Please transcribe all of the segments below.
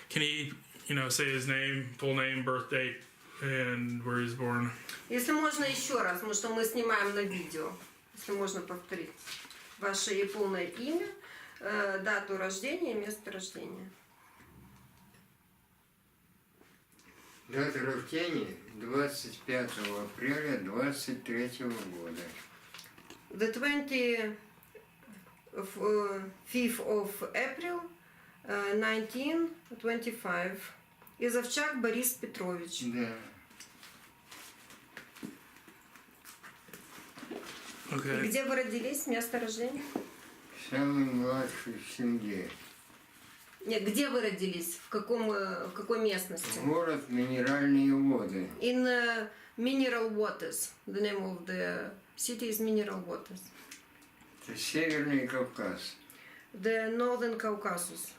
Can he, say his name, full name, birth date, and where he's born? Если можно еще раз, потому что мы снимаем на видео. Если можно повторить. Ваше полное имя, дату рождения и место рождения. Дата рождения 25 апреля 23 года. The 25th of April 1925. Изовчак Борис Петрович. Да. Okay. Где вы родились? Место рождения? Самый младший в семье. Нет, где вы родились? В какой местности? Город Минеральные воды. In Mineral Waters. The name of the city is Mineral Waters. Это Северный Кавказ. The Northern Caucasus.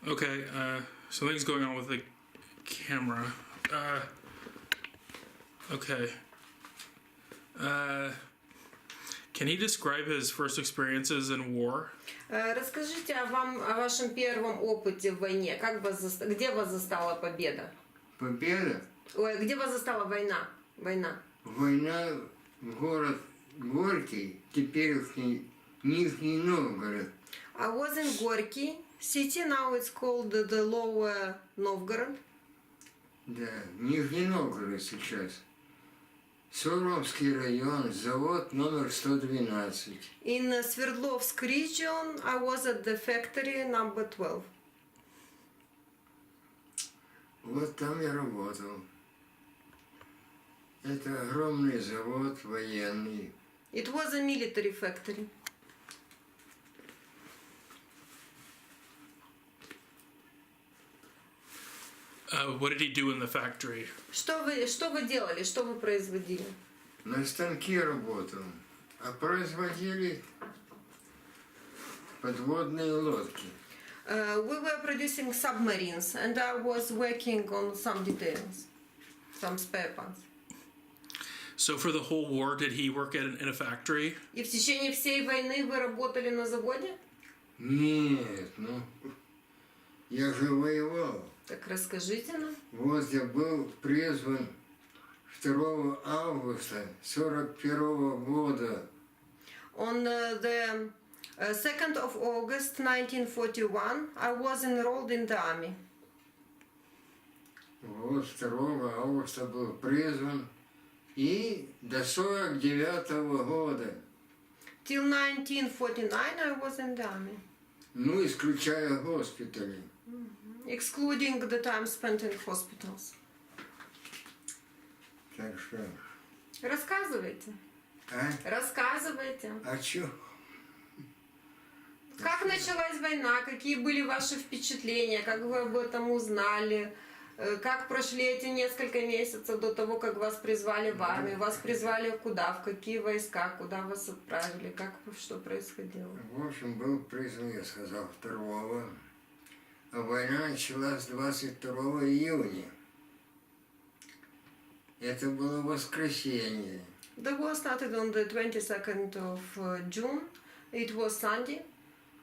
Okay, something's going on with the camera. Okay. Can he describe his first experiences in war? Расскажите о вашем первом опыте в войне. Где вас застала победа? Победа? Ой, где вас застала война? Война. Война в город Горький, теперешний Нижний Новгород. I was in Gorky city, now it's called the Lower Novgorod. Да, Нижний Новгород сейчас. Суровский район, завод номер 112. In Sverdlovsk region, I was at the factory number 12. Вот там я работал. Это огромный завод военный. It was a military factory. What did he do in the factory? Что вы делали? Что вы производили? На станке работал, а производили подводные лодки. We were producing submarines, and I was working on some details, some spare parts. So for the whole war, did he work in a factory? И в течение всей войны вы работали на заводе? Нет, я же воевал. Так расскажите нам. Вот я был призван 2 августа 41 года. On the 2nd of August 1941, I was enrolled in the army. Вот 2 августа был призван и до 49 года. Till 1949, I was in the army. Ну, исключая госпитали. Excluding the time spent in hospitals. Так что... Рассказывайте. А? Рассказывайте. А чё? Как началась война? Какие были ваши впечатления? Как вы об этом узнали? Как прошли эти несколько месяцев до того, как вас призвали в армию? Вас призвали куда? В какие войска? Куда вас отправили? Что происходило? В общем, был призван, я сказал, 2-го. А война началась 22 июня. Это было воскресенье. The war started on the 22nd of June. It was Sunday.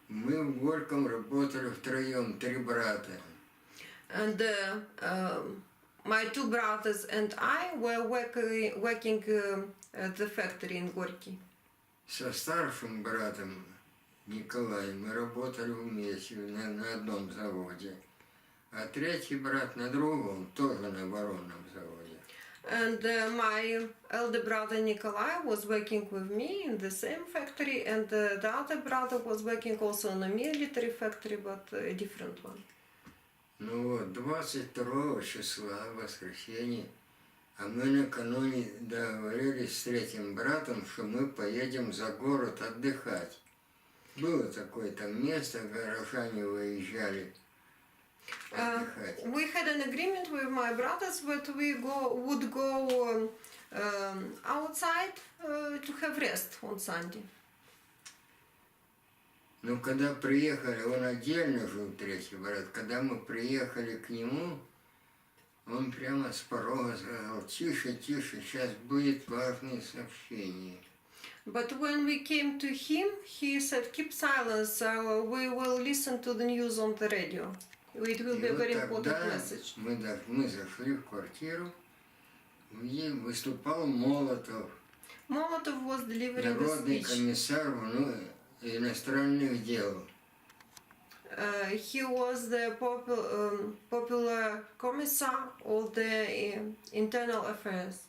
Мы в Горьком работали втроем, 3 брата. And my 2 brothers and I were working at the factory in Gorky. Со старшим братом Николаем мы работали вместе на одном заводе. А 3-й брат на другом, тоже на оборонном заводе. And my elder brother Nikolai was working with me in the same factory, and the other brother was working also in a military factory, but a different one. Ну вот, 22 числа, воскресенье, а мы накануне договорились с 3-м братом, что мы поедем за город отдыхать. Было такое там место, горожане выезжали отдыхать. We had an agreement with my brothers that we would go outside to have rest on Sunday. Ну, когда приехали, он отдельно жил, 3-й брат, когда мы приехали к нему, он прямо с порога сказал: тише, тише, сейчас будет важное сообщение. But when we came to him, he said, keep silence, we will listen to the news on the radio. It will И be a вот very important тогда message. мы зашли в квартиру, и выступал Молотов, Molotov was delivering the народный speech. комиссар иностранных дел. He was the popular commissar of the internal affairs.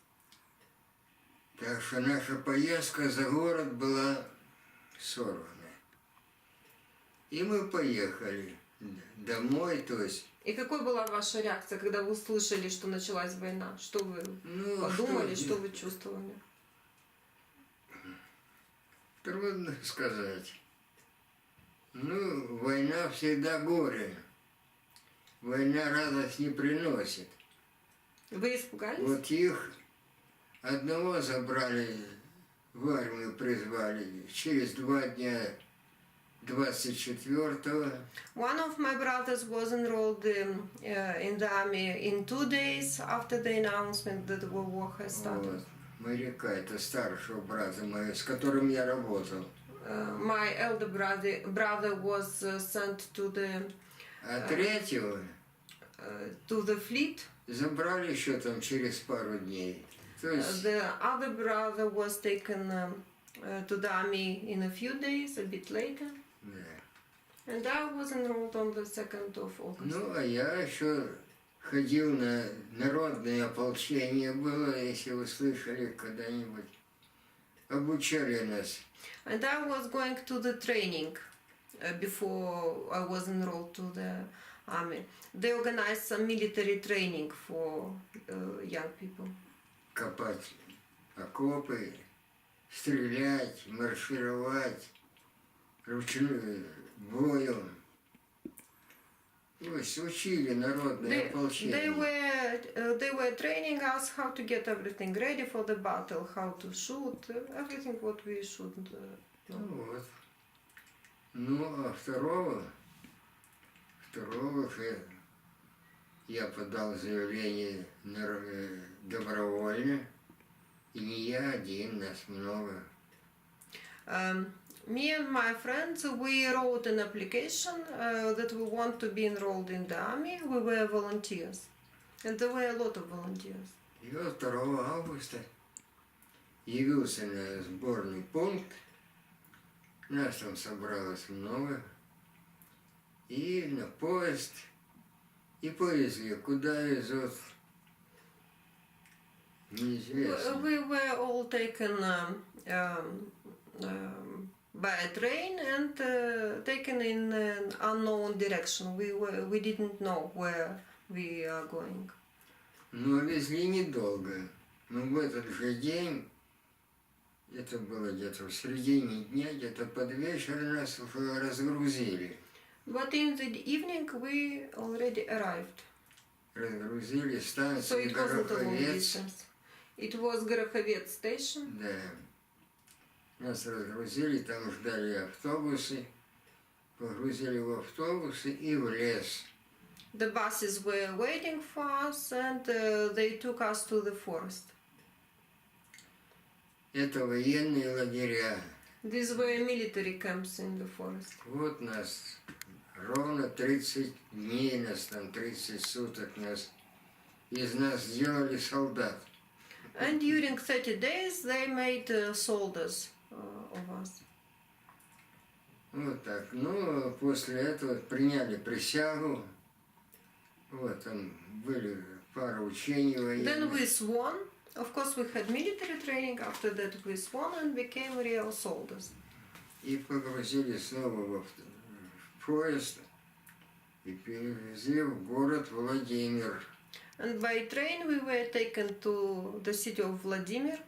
Так что наша поездка за город была сорвана. И мы поехали домой, то есть... И какой была ваша реакция, когда вы услышали, что началась война? Что вы подумали, что вы чувствовали? Трудно сказать. Ну, война всегда горе. Война радость не приносит. Вы испугались? Вот их одного забрали, в армию призвали. Через 2 дня, 24-го. One of my brothers was enrolled in the army in 2 days after the announcement that the war has started. Вот. Моряка, это старшего брата моего, с которым я работал. My elder brother was sent to the А третьего fleet. забрали еще там через пару дней. То есть The other brother was taken to the army in a few days, a bit later. да. And I was enrolled on the 2nd of August. Ну, а я еще ходил на народное ополчение, было, если вы слышали когда-нибудь. Обучали нас. And I was going to the training before I was enrolled to the army. They organized some military training for young people. Копать окопы, стрелять, маршировать, ручным боем. То есть учили народное ополчение. They were training us how to get everything ready for the battle, how to shoot, everything what we should know. Ну вот. Ну, а второго же я подал заявление добровольно. И не я один, нас много. Me and my friends, we wrote an application that we want to be enrolled in the army. We were volunteers. And there were a lot of volunteers. И вот 2 августа явился на сборный пункт. Нас там собралось много. И на поезд. И повезли. Куда везут? Неизвестно. We were all taken by a train and taken in an unknown direction. We didn't know where we are going. Но везли недолго. Но в этот же день, это было где-то в середине дня, где-то под вечер нас уже разгрузили. But in the evening we already arrived. Разгрузили So станцию it wasn't a long Гороховец. distance. It was Гороховец station. Да. Нас разгрузили, там ждали автобусы. Погрузили в автобусы и в лес. The buses were waiting for us and they took us to the forest. Это военные лагеря. These were military camps in the forest. Вот нас ровно 30 дней, нас там 30 суток нас. Из нас сделали солдат. And during 30 days they made soldiers of us. Вот так. Ну, после этого приняли присягу. Вот, там были пара учений Then we военных. sworn. Of course, we had military training. After that, we sworn and became real soldiers. И погрузили снова в поезд. И перевезли в город Владимир. And by train, we were taken to the city of Vladimir.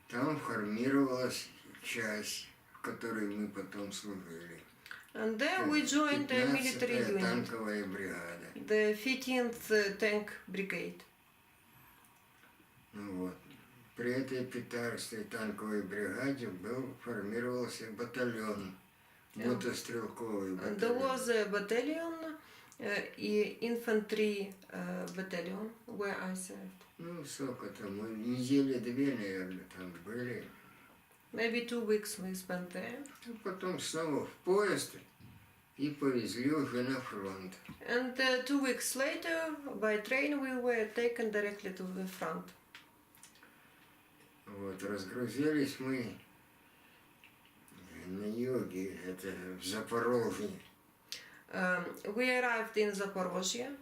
Там формировалась часть, в которой мы потом служили. And there we joined a military 15-я unit, танковая бригада. the 15th Tank Brigade. Ну вот. При этой 15-й танковой бригаде формировался батальон, мотострелковый And there батальон. was a battalion, infantry battalion, where I served. Ну, сколько там, недели 2, наверное, там были. Maybe 2 weeks we spent there. А потом снова в поезд и повезли уже на фронт. And 2 weeks later, by train, we were taken directly to the front. Вот, разгрузились мы на юге, это в Запорожье. We arrived in Zaporozhye,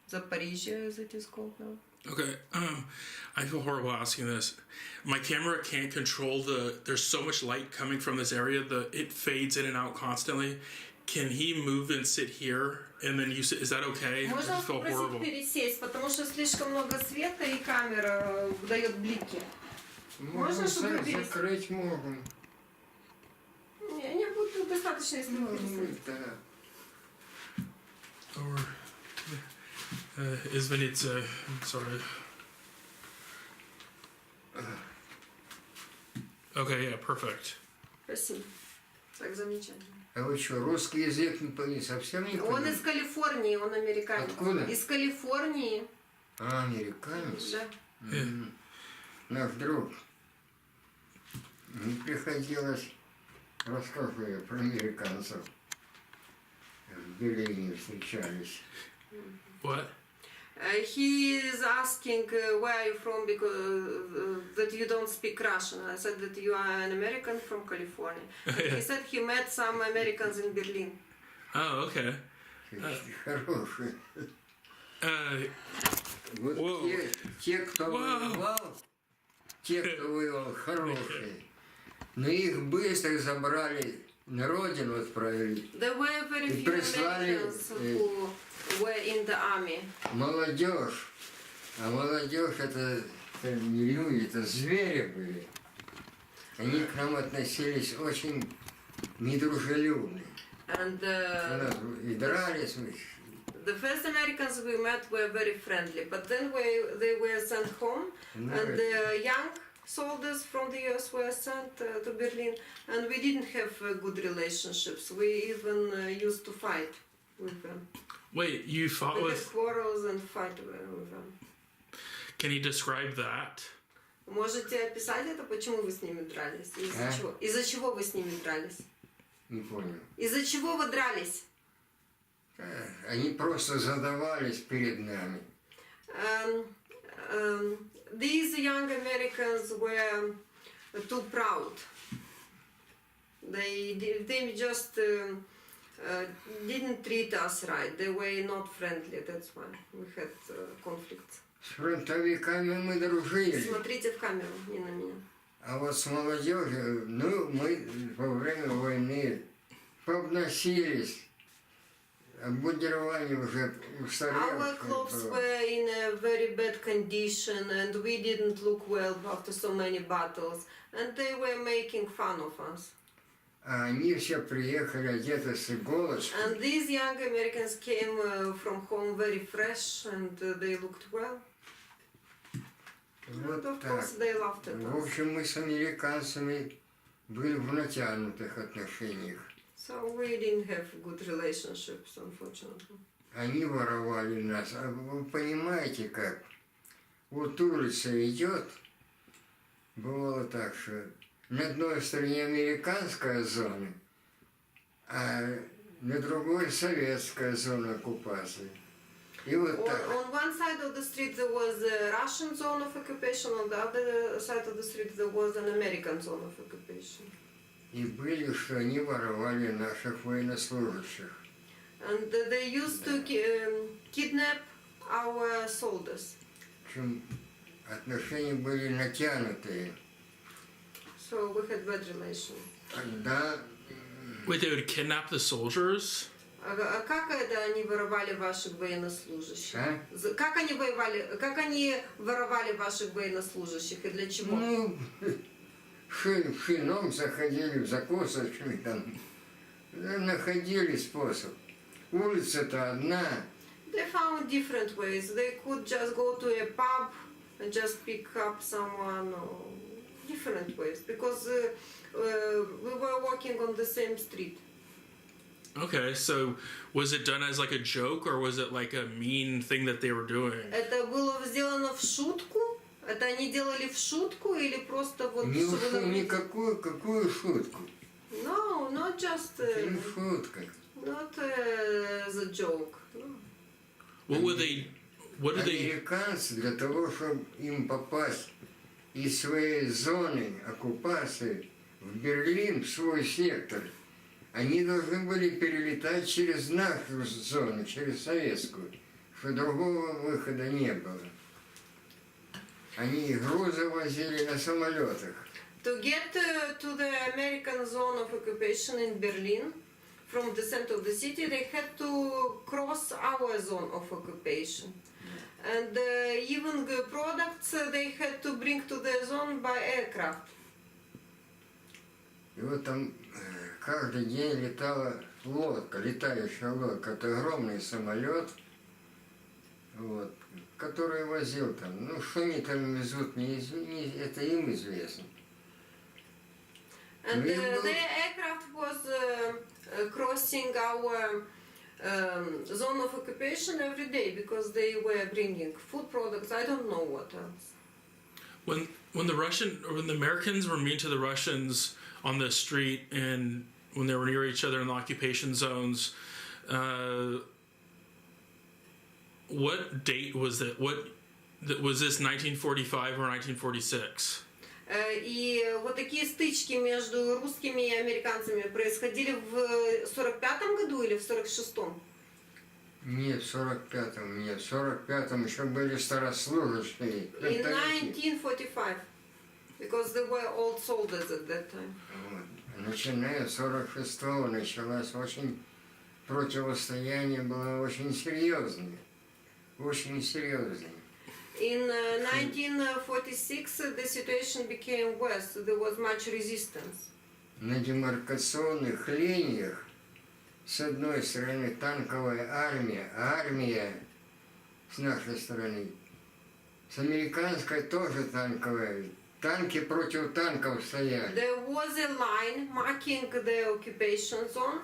Zaporizhia as it is called now. Okay, I feel horrible asking this. My camera can't control there's so much light coming from this area, it fades in and out constantly. Can he move and sit here, and then you sit, is that okay? I Можно just feel попросить horrible. пересесть, потому что слишком много света и камера дает блики. Можно чтобы перес- закрыть можем. Не будет достаточно, если вы пересесть. Да. Or, извините, I'm sorry. Okay, yeah, perfect. Спасибо. Так замечательно. А вы что, русский язык совсем не Он понимаете? из Калифорнии, он американец. Откуда? Из Калифорнии. А, американец? Да. Наш друг. Не приходилось, расскажу я про американцев. В Берлине встречались. What? He is asking where are you from because that you don't speak Russian. I said that you are an American from California. And he said he met some Americans in Berlin. Oh, okay. Хорошие. Вот Wow. те, кто воевал, хорошие. Но их быстро забрали, на родину отправили. There were very И few прислали Americans who were in the army. Молодежь. А молодежь это не люди, это звери были. Они к нам относились очень недружелюбно. And И дрались мы. the first Americans we met were very friendly, but then they were sent home, and the young soldiers from the US were sent to Berlin, and we didn't have good relationships. We even used to fight with them. Wait, you fought We had with... quarrels and fight with them. Can you describe that? Можете описать это, почему вы с ними дрались? Из-за чего? Из-за чего вы с ними дрались? Не понял. Из-за чего вы дрались? Они просто задавались перед нами. These young Americans were too proud. They just didn't treat us right. They were not friendly. That's why we had conflicts. С фронтовиками мы дружили. Смотрите в камеру, не на меня. А вот с молодежью, ну, мы во время войны пообносились. Обмундирование уже Our устаревшее clothes было. were in a very bad condition, and we didn't look well after so many battles. And they were making fun of us. А они все приехали одеты с иголочки. And these young Americans came from home very fresh, and they looked well. Вот And of так. course they laughed at В us. общем, мы с американцами были в натянутых отношениях. So we didn't have good relationships, unfortunately. Они воровали нас. А вы понимаете как? Вот улица идет, бывало так, что на одной стороне американская зона, а на другой советская зона оккупации. И вот так. On one side of the street there was a Russian zone of occupation, on the other side of the street there was an American zone of occupation. И были, что они воровали наших военнослужащих. And they used to kidnap our soldiers. В общем, отношения были натянутые. So we had bad relations. Тогда Wait, they would kidnap the soldiers? А как это они воровали ваших военнослужащих? А? Как они воровали ваших военнослужащих и для чего? ну, шином заходили в закусочный, там, находили способ. Улица-то одна. They found different ways. They could just go to a pub and just pick up someone, or different ways, because we were walking on the same street. Okay, so was it done as like a joke, or was it like a mean thing that they were doing? Это было сделано в шутку, Это они делали в шутку или просто вот... Не уж никакую, какую шутку. No, not just... Это не шутка. not as a joke. No. What did they? Американцы для того, чтобы им попасть из своей зоны оккупации в Берлин, в свой сектор, они должны были перелетать через нашу зону, через советскую, что другого выхода не было. Они грузы возили на самолетах. To get to the American zone of occupation in Berlin, from the center of the city, they had to cross our zone of occupation. And even the products they had to bring to the zone by aircraft. И вот там каждый день летала лодка, летающая лодка. Это огромный самолет, вот, который возил там. Ну, что они там везут, это им известно. And the aircraft was crossing our zone of occupation every day because they were bringing food products. I don't know what else. When the Americans were mean to the Russians on the street and when they were near each other in the occupation zones, what date was it? Was this 1945 or 1946? И вот такие стычки между русскими и американцами происходили в 45-м году или в 46-м? Нет, в 45-м нет. В 45-м еще были старослужащие. In 1945, because they were old soldiers at that time. Вот. Начиная с 46-го началось очень противостояние было очень серьезное. Очень серьезное. In 1946, the situation became worse. There was much resistance. На демаркационных линиях с одной стороны танковая армия, а армия с нашей стороны, с американской тоже танковая. Танки против танков стояли. There was a line marking the occupation zone,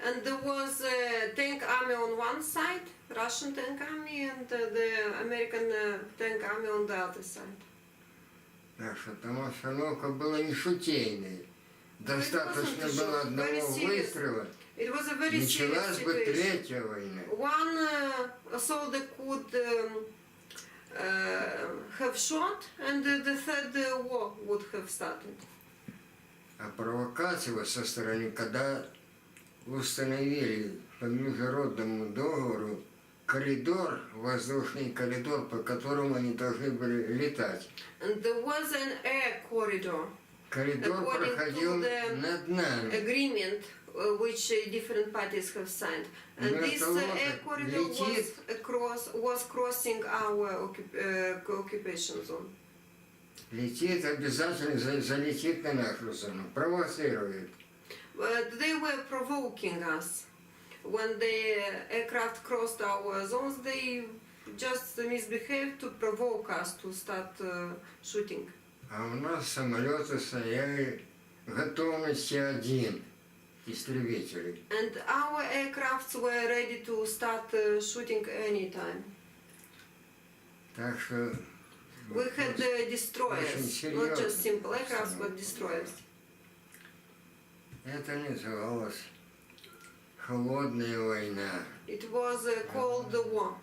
and there was a tank army on one side, Russian tank army, and the American tank army on the other side. Так что там обстановка была не шутейная. Достаточно было одного выстрела. It was a very Началась serious бы situation. третья война. One soldier could have shot, and the third war would have started. А провокация со стороны, когда установили по международному договору коридор, воздушный коридор, по которому они должны были летать. And there was an air corridor. Коридор проходил над нами. Agreement which different parties have signed. And this air corridor was crossing our occupation zone. Летит, обязательно залетит на нашу зону, провоцирует. But they were provoking us. When the aircraft crossed our zones, they just misbehaved to provoke us to start shooting. А у нас самолеты стояли в готовности один, истребители. And our aircrafts were ready to start shooting anytime. Так что We had destroyers, not just simple aircrafts, but destroyers. Это называлось холодная война. It was a cold war.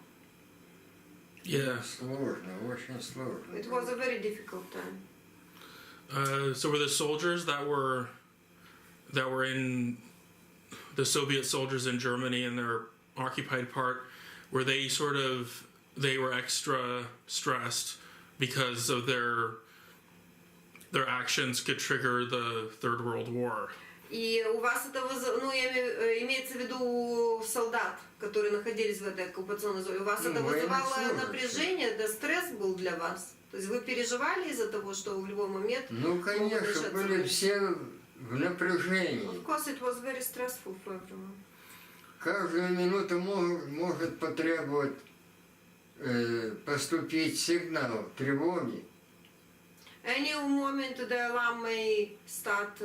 Yeah. Сложно, очень сложно. It was a very difficult time. So were the soldiers that were in the Soviet soldiers in Germany in their occupied part, were they were extra stressed because of their actions could trigger the Third World War? И у вас это, имеется в виду солдат, которые находились в этой оккупационной зоне, у вас это вызывало напряжение, да, стресс был для вас? То есть вы переживали из-за того, что в любой момент... Ну, конечно, были все в напряжении. Of course, it was very stressful for everyone. Каждую минуту может потребовать поступить сигнал тревоги. Any moment the alarm may start...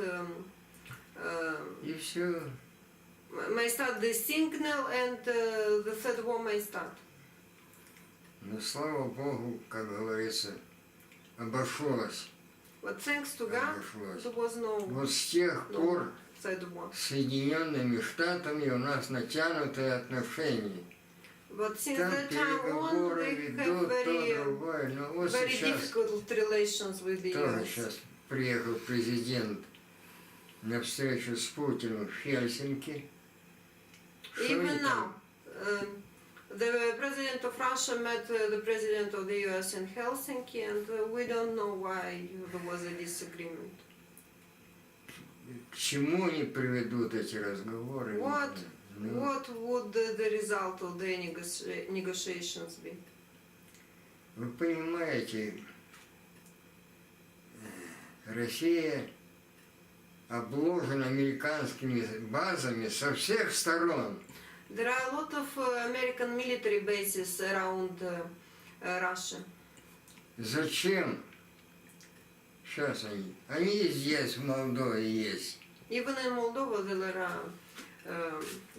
И все. May start the signal and the third war may start. Но слава Богу, как говорится, обошлось. But thanks to God, there was no Вот с тех пор third war. с Соединенными Штатами у нас натянутые отношения. But since Там that time on, переговоры they ведут, have то другое. Но вот very сейчас difficult relations with the тоже US. сейчас приехал президент на встречу с Путиным в Хельсинки. Что Even они now, там? the president of Russia met the president of the US in Helsinki, and we don't know why there was a disagreement. К чему они приведут эти разговоры? What Ну, What would the result of the negotiations be? вы понимаете, Россия обложена американскими базами со всех сторон. There are a lot of American military bases around Russia. Зачем? Сейчас они. Они и здесь, в Молдове есть. Even in Moldova there are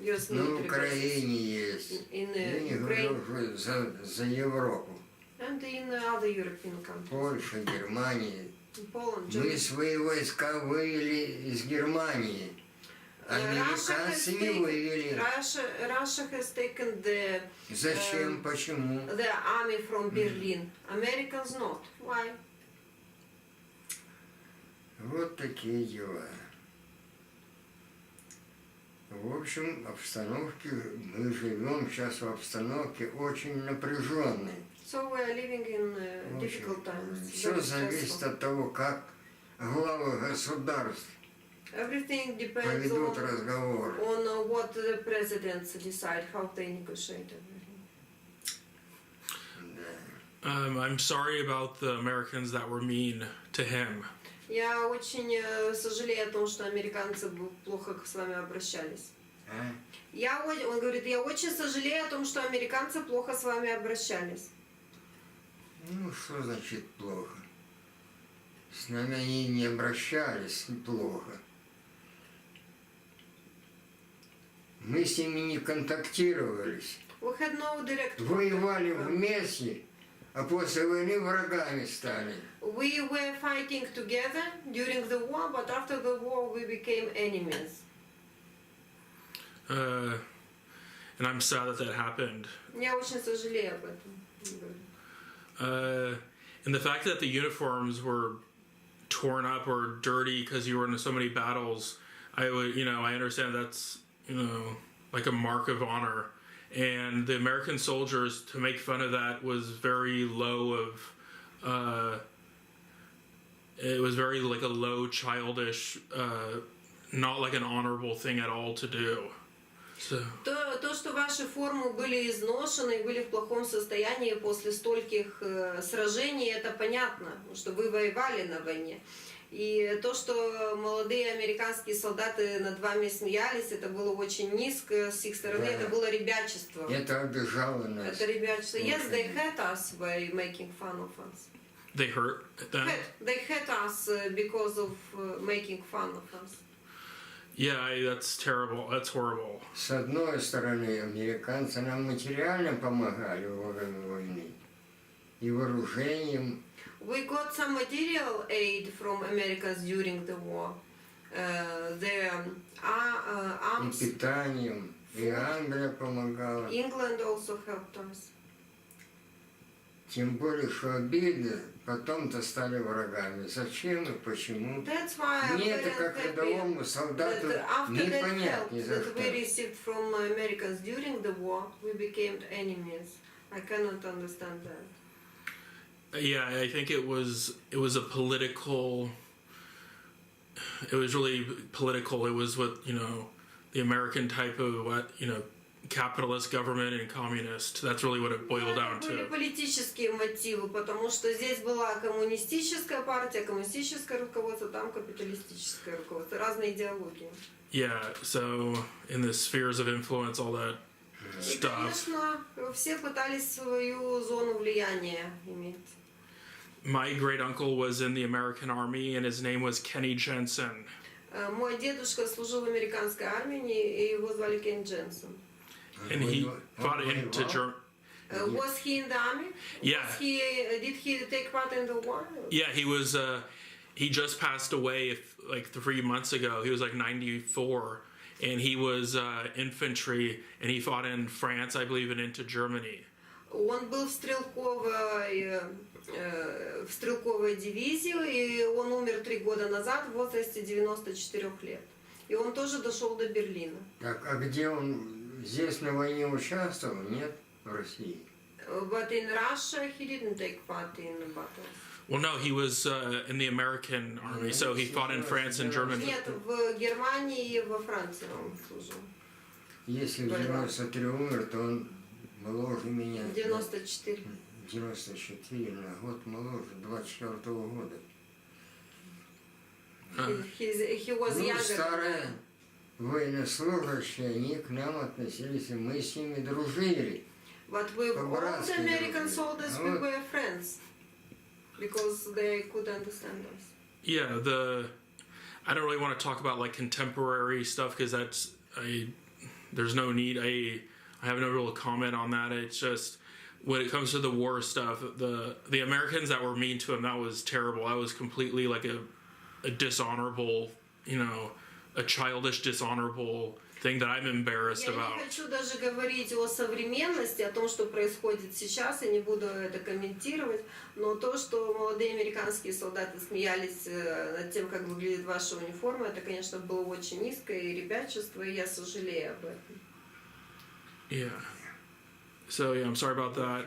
US На military Украине bases. есть. In Я не Ukraine говорю уже за Европу. and in other European countries. Польша, Германия. In Poland, Мы Germany. свои войска вывели из Германии. Американцы не вывели. Russia has taken Зачем? Почему? the army from Berlin. Americans not. Why? Вот такие дела. В общем, обстановке, мы живем сейчас в обстановке очень напряженной. So we are living in difficult times. Все very зависит stressful. от того, как главы государств Everything depends поведут on разговор. what the presidents decide, how they negotiate everything. I'm sorry about the Americans that were mean to him. Я очень сожалею о том, что американцы плохо с вами обращались. А? Он говорит, я очень сожалею о том, что американцы плохо с вами обращались. Ну, что значит плохо? С нами они не обращались плохо. Мы с ними не контактировались. We had no direct Воевали contact. вместе, а после войны врагами стали. We were fighting together during the war, but after the war we became enemies. And I'm sad that that happened. Я очень сожалею об этом. And the fact that the uniforms were torn up or dirty because you were in so many battles, I understand that's, like a mark of honor. And the American soldiers, to make fun of that was very low of, it was very like a low, childish, not like an honorable thing at all to do. So. То, что ваши формы были изношены и были в плохом состоянии после стольких сражений, это понятно, потому что вы воевали на войне. И то, что молодые американские солдаты над вами смеялись, это было очень низко с их стороны, Да. это было ребячество. Это обижало нас. Это ребячество. Yes, they hurt us by making fun of us. They hurt them? They hurt us because of making fun of us. Yeah, that's terrible. That's horrible. С одной стороны, американцы нам материально помогали во время войны. И вооружением. We got some material aid from Americans during the war. Their И arms. питанием. И Англия помогала. England also helped us. Тем более, что обидно, потом-то стали врагами. Зачем и почему? That's why I'm Мне very это как happy рядовому солдату that after не that понять help ни за that что. we received from Americans during the war, we became enemies. I cannot understand that. Yeah, I think it was a political. It was really political. It was what the American type of capitalist government and communist. That's really what it boiled down Были to. политические мотивы, потому что здесь была коммунистическая партия, коммунистическое руководство, там капиталистическое руководство, разные идеологии. Yeah, so in the spheres of influence, all that И, stuff. конечно, все пытались свою зону влияния иметь. My great uncle was in the American Army, and his name was Kenny Jensen. Мой дедушка служил в американской армии, и его звали Кен Дженсен. And he fought into Germany. Was he in the army? Yeah. Did he take part in the war? Yeah, he was. He just passed away like 3 months ago. He was like 94, and he was infantry, and he fought in France, I believe, and into Germany. Он был в стрелковой дивизии, и он умер 3 года назад в возрасте 94 лет. И он тоже дошел до Берлина. Так, а где он здесь на войне участвовал? Нет, в России. But in Russia he didn't take part in the battles. Well, no, he was in the American army, so he fought in France and Germany. Нет, в Германии и во Франции он служил. Если в 93 умер, то он моложе меня. 94. 94, на год моложе, 24-го года. He was Ну, younger. старые военнослужащие, они к нам относились, и мы с ними дружили. But with all По-братски the American дружили. soldiers we were friends. Because they could understand us. Yeah, I don't really want to talk about like contemporary stuff because there's no need. I have no real comment on that. It's just when it comes to the war stuff, the Americans that were mean to him, that was terrible. That was completely like a dishonorable, a childish, dishonorable thing that I'm embarrassed Я about. не хочу даже говорить о современности, о том, что происходит сейчас, я не буду это комментировать, но то, что молодые американские солдаты смеялись над тем, как выглядит ваша униформа, это, конечно, было очень низкое и ребячество, и я сожалею об этом. Yeah. So yeah, I'm sorry about that.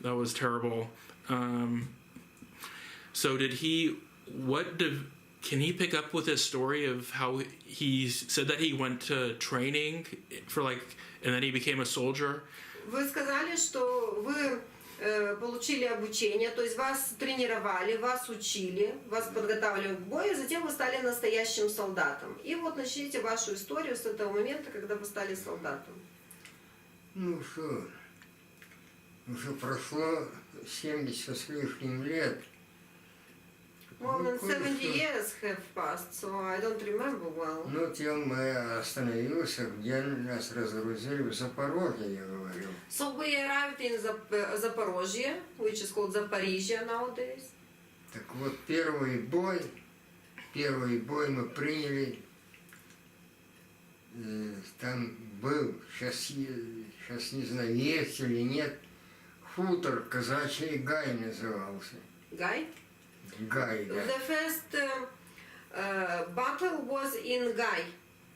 That was terrible. So can he pick up with his story of how he said that he went to training and then he became a soldier? Вы сказали, что вы получили обучение, то есть вас тренировали, вас учили, вас подготавливали к бою, и затем вы стали настоящим солдатом. И вот начните вашу историю с этого момента, когда вы стали солдатом. Ну что, уже прошло 70 с лишним лет. More than 70 years have passed, so I don't remember well. Ну, тем остановился, где нас разгрузили в Запорожье, я говорю. So we arrived in Zaporozhye, which is called Zaporizhia nowadays. Так вот, первый бой мы приняли, там был, сейчас не знаю, есть или нет, хутор Казачий Гай назывался. Guy? Гай, да. The first battle was in Guy.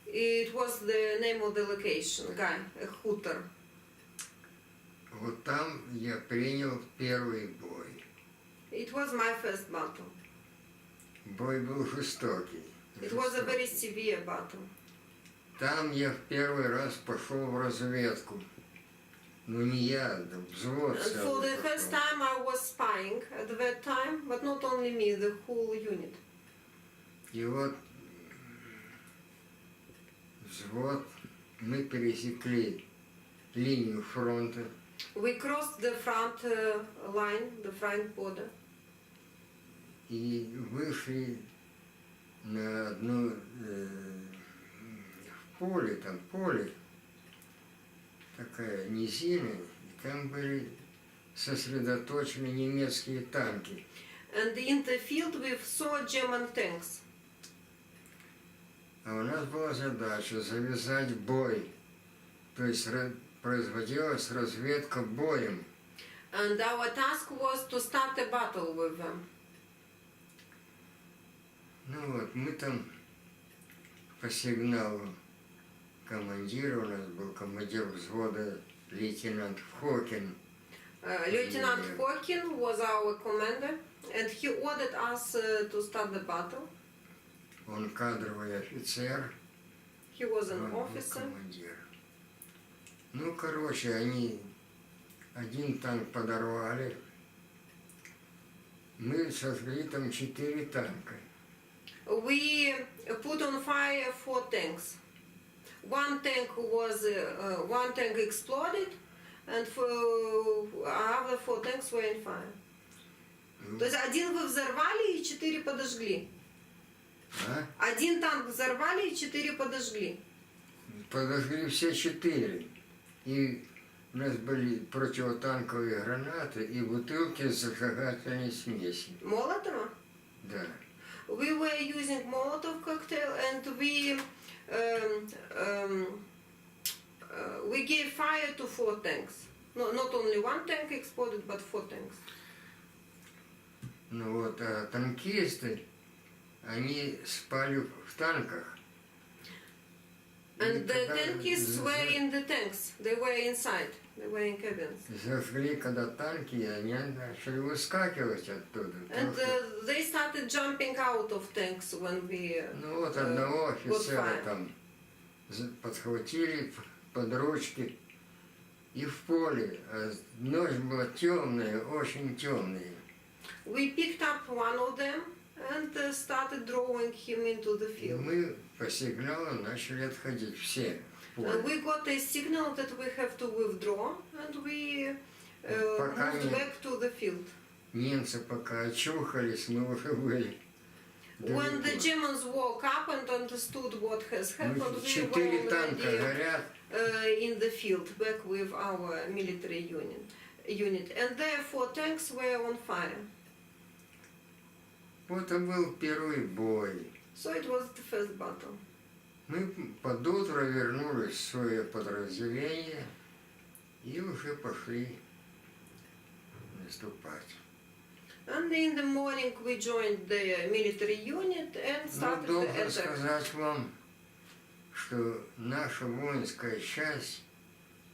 It was the name of the location, Guy, a хутор. Вот там я принял первый бой. It was my first battle. Бой был жестокий. It was a very severe battle. Там я в первый раз пошел в разведку. Ну не я, да взвод And for the first time I was spying at that time, but not only me, the whole unit. И вот взвод, мы пересекли линию фронта. We crossed the front line, the front border. И вышли на одно поле, такая низина, и там были сосредоточены немецкие танки. And in the field we saw German tanks. А у нас была задача завязать бой, то есть производилась разведка боем. And our task was to start a battle with them. Ну вот, мы там по сигналу командира, у нас был командир взвода лейтенант Хокин. Lieutenant Hokin was our commander, and he ordered us to start the battle. Он кадровый офицер. He was an он был officer. командир. Ну, короче, они один танк подорвали. Мы сожгли там 4 танка. We put on fire 4 tanks. One tank exploded, and other 4 tanks were in fire. То есть один вы взорвали и 4 подожгли. А? Один танк взорвали и 4 подожгли. Подожгли все 4. И У нас были противотанковые гранаты и бутылки с зажигательной смесью. Молотова? Да. We were using Molotov cocktail and we gave fire to 4 tanks. No, not only 1 tank exploded, but 4 tanks. Ну вот, а танкисты, они спали в танках. And the tankists were in the tanks. They were inside. They were in cabins. Зажгли, когда танки, и они начали выскакивать оттуда. And they started jumping out of tanks when we Ну вот одного got офицера fire. там подхватили под ручки и в поле. А ночь была темная, очень темная. We picked up one of them and started drawing him into the И field. мы по сигналу начали отходить все в поле. We got a signal that we have to withdraw, and we Пока moved не- back to the field. Немцы пока очухались, мы уже были When the далеко. Germans woke up and understood what has happened, Ну, we 4 were танка already горят, in the field, back with our military unit. And therefore tanks were on fire. вот это был первый бой. So it was the first battle. Мы под утро вернулись в свое подразделение и уже пошли наступать. And in the morning we joined the military unit and Ну, started the должен attack. сказать вам, что наша воинская часть,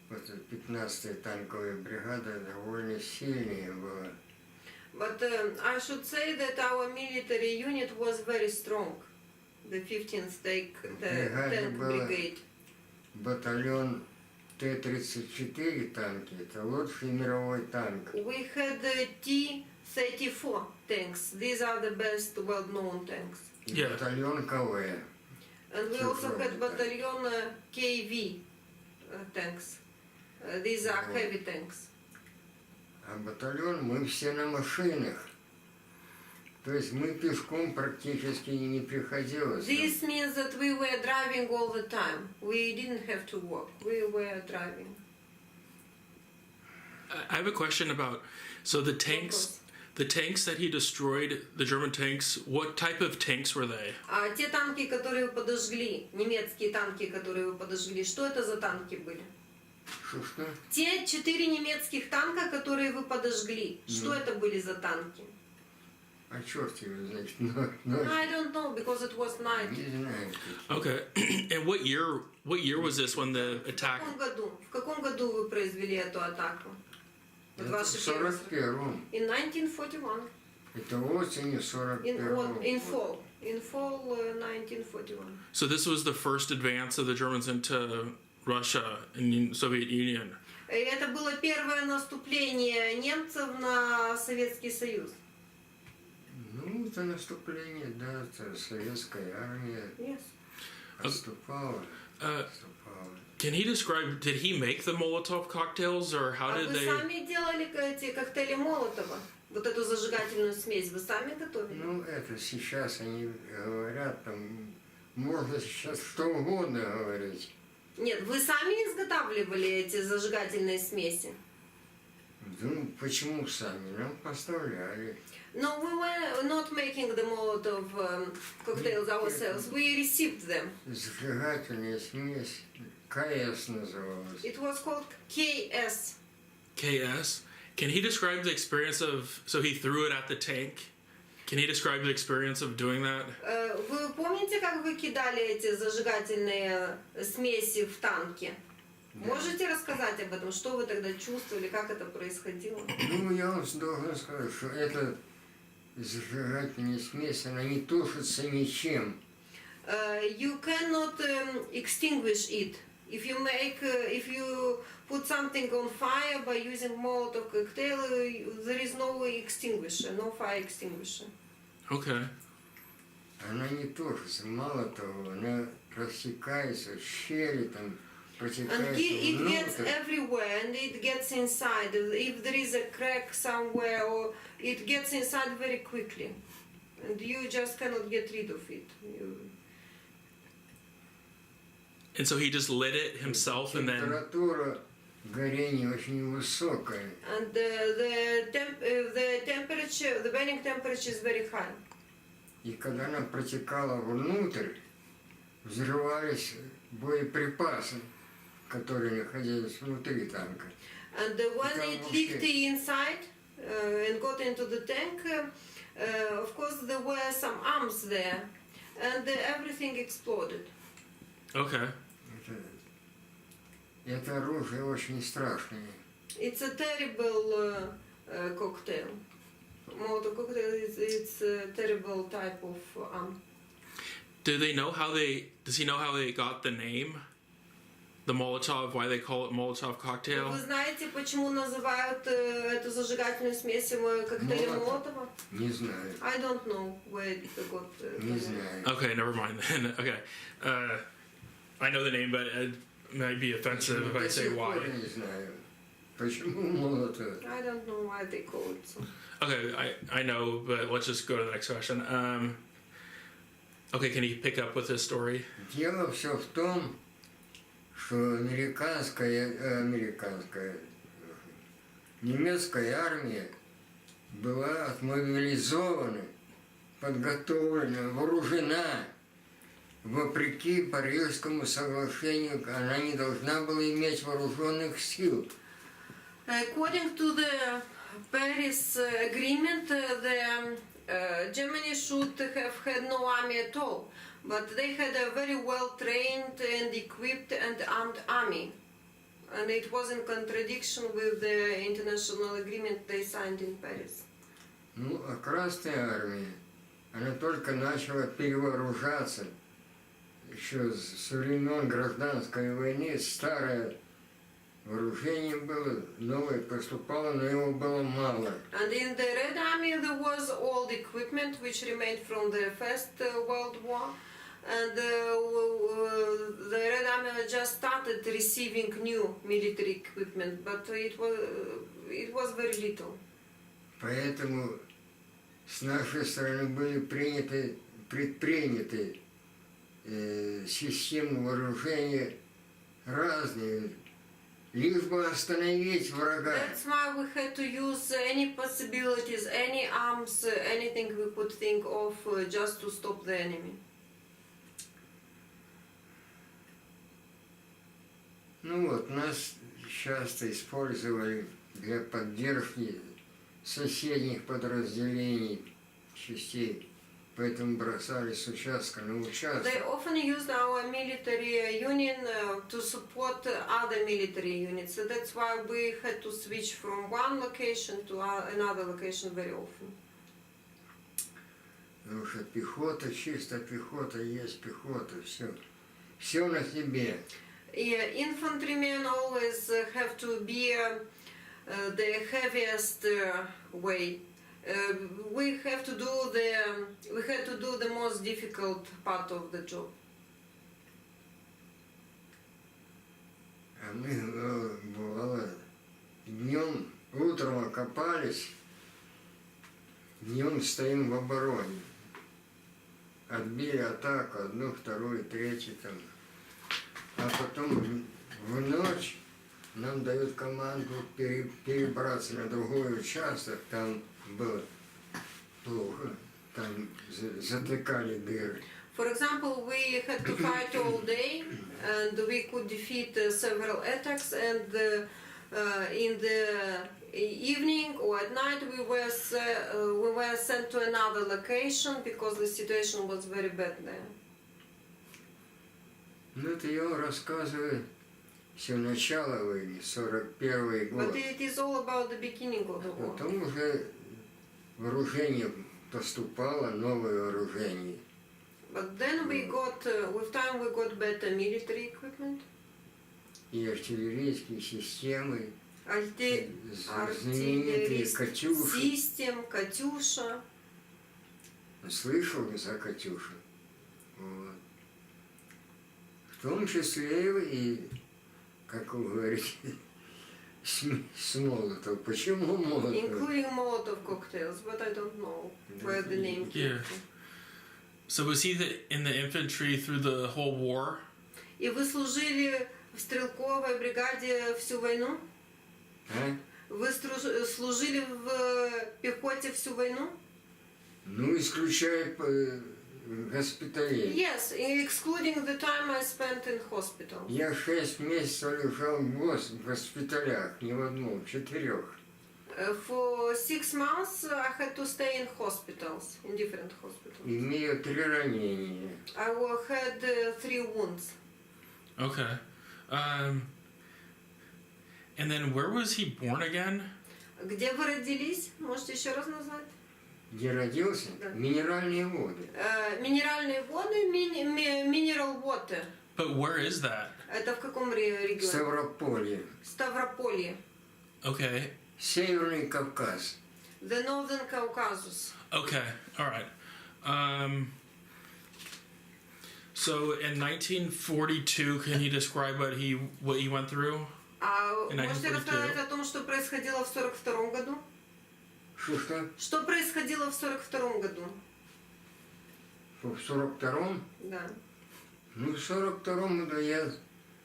вот 15-я танковая бригада, довольно сильная была. But I should say that our military unit was very strong. The 15th tank было- brigade. Батальон Т-34 танки, это лучший мировой танк. We had T-34 tanks. These are the best well-known tanks. И Yeah. батальон КВ. And we also Цифровой had танк. battalion KV tanks. These are Вот. heavy tanks. А батальон мы все на машинах. То есть мы пешком практически не приходилось. нам. This means that we were driving all the time. We didn't have to walk. We were driving. I have a question about so the tanks that he destroyed, the German tanks, what type of tanks were they? А те танки, которые вы подожгли, немецкие танки, которые вы подожгли, что это за танки были? Что? Те 4 немецких танка, которые вы подожгли, что это были за танки? А черт его знает, ночь. I don't know, because it was night. Не знаю. Okay. And what year was this when the attack? В каком году вы произвели эту атаку? Вот Это ваши в первые- 41-м. In 1941. Это осенью 41-го. In fall 1941. So this was the first advance of the Germans into Russia and Soviet Union. Это было первое наступление немцев на Советский Союз. Ну, это наступление, да, это советская армия Yes. отступала. Can he describe? Did he make the Molotov cocktails, or how А did вы they? сами делали эти коктейли Молотова? Вот эту зажигательную смесь вы сами готовили? Ну, это сейчас они говорят, там, можно сейчас что угодно говорить. Нет, вы сами изготавливали эти зажигательные смеси? Ну, почему сами? Нам поставляли. No, we were not making the Molotov cocktails ourselves. We received them. Зажигательная смесь, КС называлась. It was called KS. KS. Can he describe the experience of? So he threw it at the tank. Can he describe the experience of doing that? Вы помните, как вы кидали эти зажигательные смеси в танки? Можете рассказать об этом? Что вы тогда чувствовали? Как это происходило? Ну, я вам должен сказать, что эта зажигательная смесь, она не тушится ничем. You cannot extinguish it. If you put something on fire by using Molotov cocktail, there is no extinguisher, no fire extinguisher. Okay. Она не тушится. Мало того, она растекается, щели там And протекает it gets внутрь. everywhere, and it gets inside. If there is a crack somewhere, or it gets inside very quickly, and you just cannot get rid of it. And so he just lit it himself, and then Температура горение очень высокое. And the temperature, the burning temperature is very high. И когда она протекала внутрь, взрывались боеприпасы, которые находились внутри танка. And when it leaked inside and got into the tank, of course there were some arms there, and everything exploded. Okay. Это оружие очень страшное. It's a terrible cocktail. Molotov cocktail it's a terrible type of arm. Does he know how they got the name? The Molotov, why they call it Molotov cocktail? Вы знаете, почему называют эту зажигательную смесь коктейлем Молотова? Не знаю. I don't know where it got. Не знаю. Okay, never mind then. Okay. I know the name, but it might be offensive if I say why. Не знаю. Почему Молотов? I don't know why they call it so. Okay, I know, but let's just go to the next question. Okay, can you pick up with this story? Дело все в том, что немецкая армия была отмобилизована, подготовлена, вооружена. Вопреки Парижскому соглашению, она не должна была иметь вооруженных сил. According to the Paris agreement, Germany should have had no army at all, but they had a very well trained and equipped and armed army, and it was in contradiction with the international agreement they signed in Paris. Ну, а Красная армия, она только начала перевооружаться. Еще со времен гражданской войны старое вооружение было, новое поступало, но его было мало. And in the Red Army there was old equipment which remained from the First World War, and the Red Army just started receiving new military equipment, but it was very little. Поэтому с нашей стороны были предприняты системы вооружения разные, лишь бы остановить врага. That's why we had to use any possibilities, any arms, anything we could think of just to stop the enemy. Ну вот, нас часто использовали для поддержки соседних подразделений, частей. Поэтому бросали с участка на участок. They often used our military union to support other military units. So that's why we had to switch from one location to another location very often. Потому что пехота, чисто пехота, есть пехота, все. Все на тебе. Infantrymen always have to be the heaviest way. We had to do the most difficult part of the job. А мы, бывало, днем, утром окопались, днем стоим в обороне. Отбили атаку, одну, вторую, третью там. А потом в ночь нам дают команду перебраться на другой участок, там было плохо, там затыкали дыры. For example, we had to fight all day, and we could defeat several attacks. And in the evening or at night, we were sent to another location because the situation was very bad there. Ну это я вам рассказываю все начало войны, 41 год. But it is all about the beginning of the war. Потом уже вооружение поступало, новое вооружение. But then we got, with time we got better military equipment. И артиллерийские системы, Артиллерийские «Катюша». Систем, «Катюша». Слышал за «Катюшу». Вот. В том числе и, как вы говорите, с Молотов. Почему Молотов? Including Molotov cocktails, but I don't know where the name came from. So was he in the infantry through the whole war? И вы служили в стрелковой бригаде всю войну? А? Вы служили в пехоте всю войну? Ну, исключая госпиталей. Yes, excluding the time I spent in hospital. Я 6 месяцев лежал в госпиталях, не в одном, в 4. For 6 months I had to stay in hospitals, in different hospitals. Имею 3 ранения. I had 3 wounds. Okay. And then where was he born again? Где вы родились? Можете еще раз назвать? Где родился? Да. Минеральные воды. Минеральные воды, mineral water. But where is that? Это в каком регионе? Ставрополье. Ставрополье. Okay. Северный Кавказ. The Northern Caucasus. Okay. All right. So in 1942, can you describe what he went through? А In можете 1942? рассказать о том, что происходило в 42 году? Что? Что происходило в 42 году? В 42-м? Да. Ну, в 42-м году я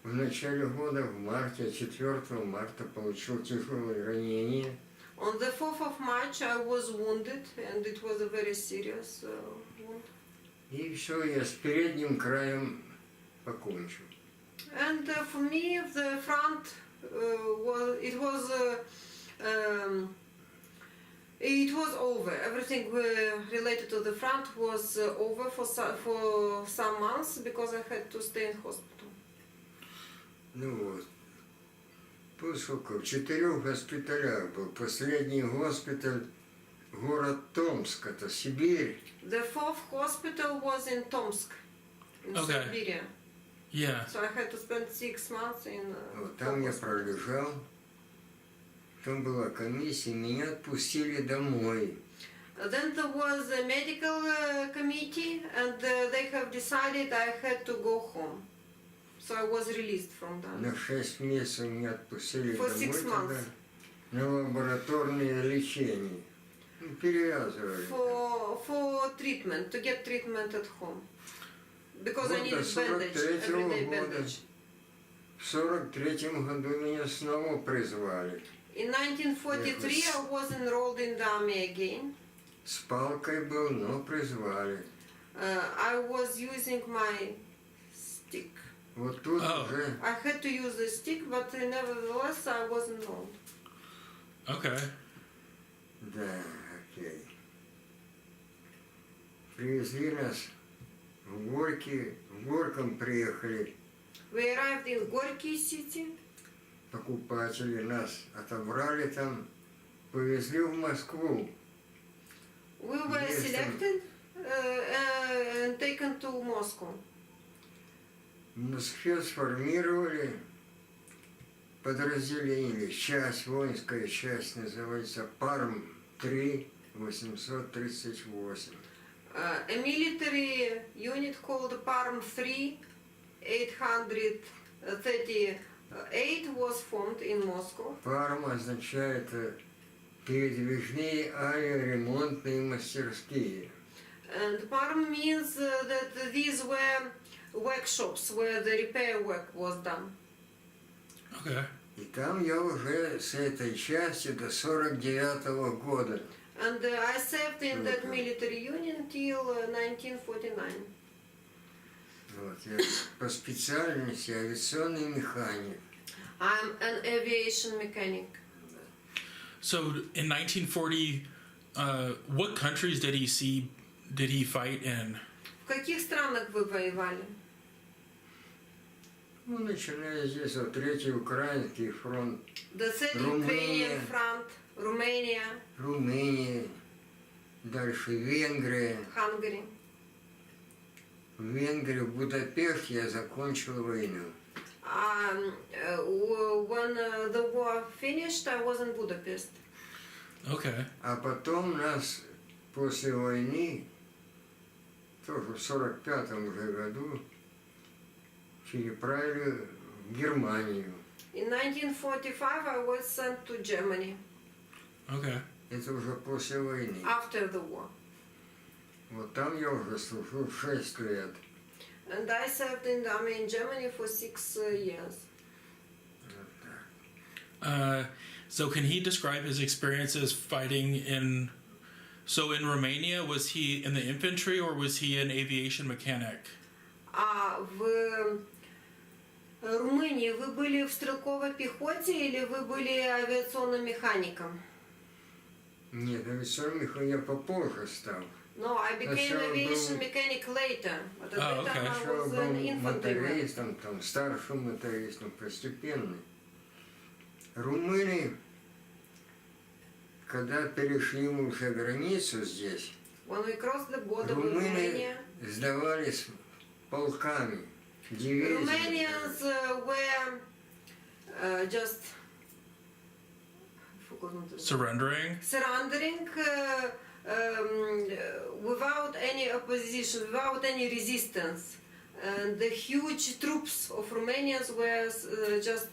в начале года, в марте, 4 марта получил тяжелое ранение. On the 4th of March I was wounded, and it was a very serious wound. И все, я с передним краем покончил. And for me, the front it was over. Everything related to the front was over for some months because I had to stay in hospital. Ну вот. Поскольку в 4 госпиталях был. Последний госпиталь город Томск, это Сибирь. The 4th hospital was in Tomsk, in Okay. Siberia. Yeah. So I had to spend 6 months in. Вот там я пролежал. Там была комиссия, меня отпустили домой. Then there was a medical committee, and they have decided I had to go home. So I was released from that. На 6 месяцев меня отпустили For домой 6 тогда months. на лабораторное лечение. Ну, перевязывали. For treatment, to get treatment at home. Because I Вот needed до bandage, 43-го everyday года. bandage. В 43-м году меня снова призвали. In 1943 I was enrolled in the army again. С палкой был, но призвали. I was using my stick. Вот тут уже I had to use the stick, but nevertheless I was enrolled. Okay. да, окей. Привезли нас в Горький, в Горьком приехали We arrived in Gorky city. покупатели, нас отобрали там, повезли в Москву. We were Yes, selected and taken to Moscow. В Москве сформировали подразделение, часть, воинская часть, называется ПАРМ-3 838. A military unit called PARM 3 838 was formed in Moscow. ПАРМ означает передвижные авиаремонтные мастерские. And PARM means that these were workshops where the repair work was done. Okay. И там я уже с этой части до 49-го года. And I served in that military unit till 1949. Вот, я по специальности авиационный механик. I'm an aviation mechanic. So in 1940, what countries did he fight in? В каких странах вы воевали? Ну, начиная здесь, вот, Третий Украинский фронт, The Third Romania. Ukrainian Front, Romania, Румыния, дальше Венгрия. Hungary. В Венгрии, в Будапеште я закончил войну. When the war finished, I was in Budapest. Okay. А потом нас после войны, тоже в 45-м уже году, переправили в Германию. In 1945, I was sent to Germany Okay. Это уже после войны. after the war. Вот там я уже служил 6 лет. And I served in the army in Germany for 6 years. So can he describe his experiences fighting in... So in Romania, was he in the infantry or was he an aviation mechanic? А в Румынии вы были в стрелковой пехоте или вы были авиационным механиком? Нет, авиационным я попозже стал. No, I became aviation mechanic later. But at that time I was an infantryman. Мотористом, там, старшим мотористом, постепенно. Румыны, когда перешли мы уже границу здесь, When we crossed the border with румыны Romania, сдавались полками, дивизиями. Romanians were just Surrendering? surrendering without any opposition, without any resistance. And the huge troops of Romanians were just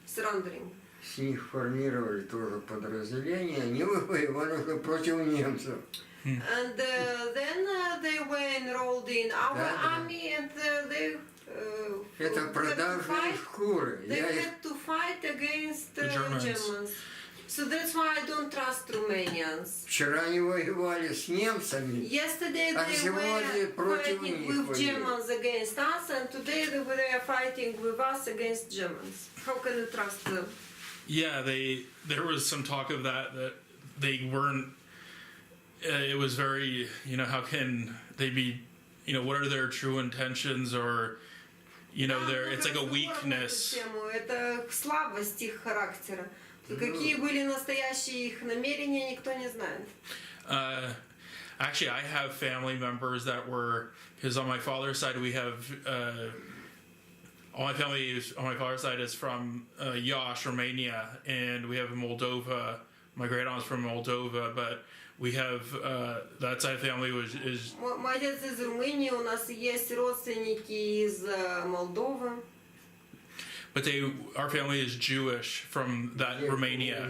surrendering. С них формировали тоже подразделения, они воевали уже против немцев. And then they were enrolled in our army, and they Это продажные шкуры. They had to fight against Germans. So that's why I don't trust Romanians. Вчера они воевали с немцами, Yesterday а they сегодня were против fighting них with воюют. Germans against us, and today they were fighting with us against Germans. How can you trust them? Yeah, there was some talk of that they weren't... it was very, how can they be, what are their true intentions, or, it's like a weakness. Это слабость их характера. Какие были настоящие их намерения, никто не знает. Actually, I have family members that were, because on my father's side we have, all my family on my father's side is from Iași, Romania, and we have Moldova. My great aunt's from Moldova, but we have that side of the family is. Мой отец из Румынии, у нас есть родственники из Молдовы. But our family is Jewish from that Romania.